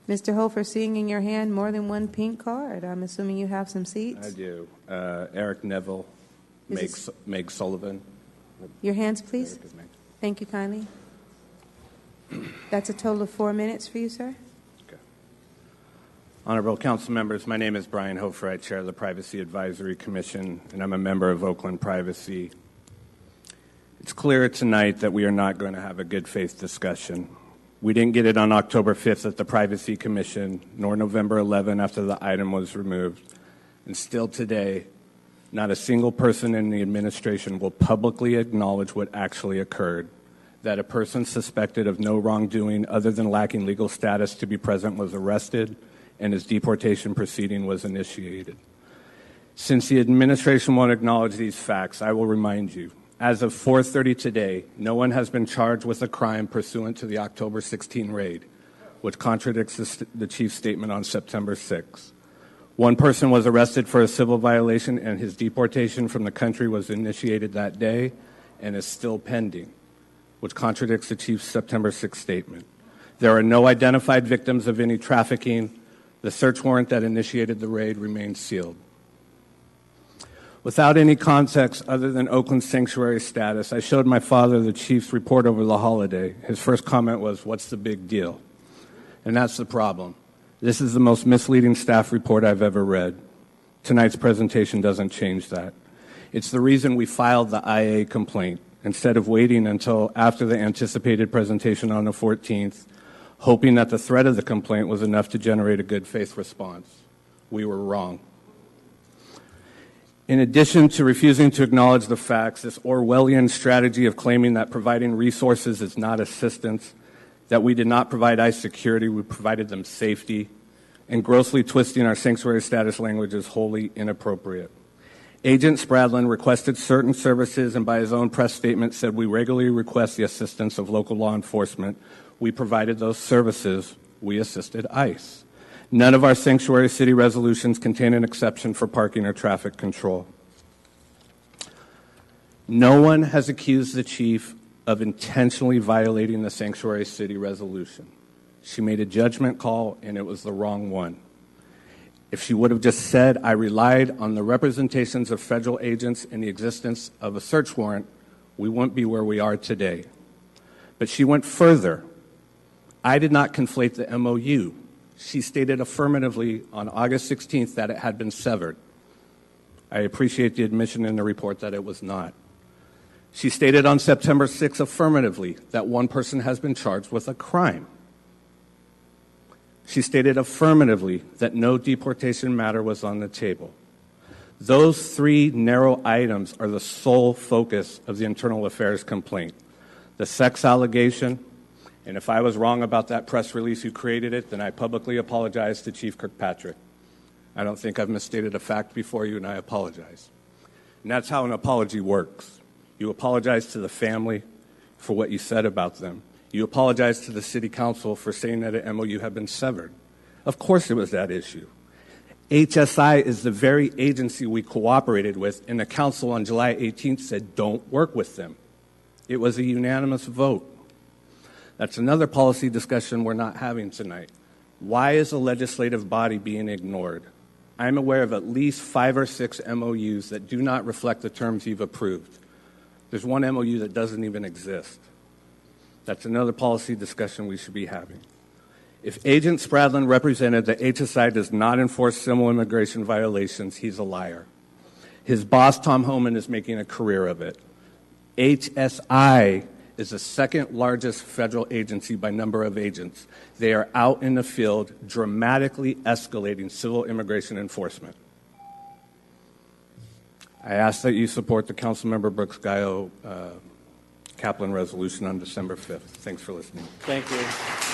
Mr. Hofer, seeing in your hand more than one pink card, I'm assuming you have some seats? I do. Eric Neville, Meg Sullivan. Your hands, please. Thank you kindly. That's a total of 4 minutes for you, sir. Okay. Honorable Council members, my name is Brian Hofer. I chair the Privacy Advisory Commission, and I'm a member of Oakland Privacy. It's clear tonight that we are not going to have a good faith discussion. We didn't get it on October 5th at the Privacy Commission, nor November 11 after the item was removed. And still today, not a single person in the administration will publicly acknowledge what actually occurred, that a person suspected of no wrongdoing other than lacking legal status to be present was arrested and his deportation proceeding was initiated. Since the administration won't acknowledge these facts, I will remind you, as of 4:30 today, no one has been charged with a crime pursuant to the October 16 raid, which contradicts the chief's statement on September 6. One person was arrested for a civil violation, and his deportation from the country was initiated that day and is still pending, which contradicts the chief's September 6 statement. There are no identified victims of any trafficking. The search warrant that initiated the raid remains sealed. Without any context other than Oakland's sanctuary status, I showed my father the chief's report over the holiday. His first comment was, "What's the big deal?" And that's the problem. This is the most misleading staff report I've ever read. Tonight's presentation doesn't change that. It's the reason we filed the IA complaint instead of waiting until after the anticipated presentation on the 14th, hoping that the threat of the complaint was enough to generate a good faith response. We were wrong. In addition to refusing to acknowledge the facts, this Orwellian strategy of claiming that providing resources is not assistance, that we did not provide ICE security, we provided them safety, and grossly twisting our sanctuary status language is wholly inappropriate. Agent Spradlin requested certain services and by his own press statement said we regularly request the assistance of local law enforcement. We provided those services. We assisted ICE. None of our sanctuary city resolutions contain an exception for parking or traffic control. No one has accused the chief of intentionally violating the sanctuary city resolution. She made a judgment call, and it was the wrong one. If she would have just said, I relied on the representations of federal agents and the existence of a search warrant, we wouldn't be where we are today. But she went further. I did not conflate the MOU. She stated affirmatively on August 16th that it had been severed. I appreciate the admission in the report that it was not. She stated on September 6th affirmatively that one person has been charged with a crime. She stated affirmatively that no deportation matter was on the table. Those three narrow items are the sole focus of the internal affairs complaint. The sex allegation, and if I was wrong about that press release who created it, then I publicly apologize to Chief Kirkpatrick. I don't think I've misstated a fact before you, and I apologize. And that's how an apology works. You apologize to the family for what you said about them. You apologize to the city council for saying that an MOU had been severed. Of course it was that issue. HSI is the very agency we cooperated with, and the council on July 18th said don't work with them. It was a unanimous vote. That's another policy discussion we're not having tonight. Why is the legislative body being ignored? I'm aware of at least 5 or 6 MOUs that do not reflect the terms you've approved. There's one MOU that doesn't even exist. That's another policy discussion we should be having. If Agent Spradlin represented that HSI does not enforce civil immigration violations, he's a liar. His boss, Tom Homan, is making a career of it. HSI is the second largest federal agency by number of agents. They are out in the field dramatically escalating civil immigration enforcement. I ask that you support the Councilmember Brooks Gaio Kaplan resolution on December 5th. Thanks for listening. Thank you.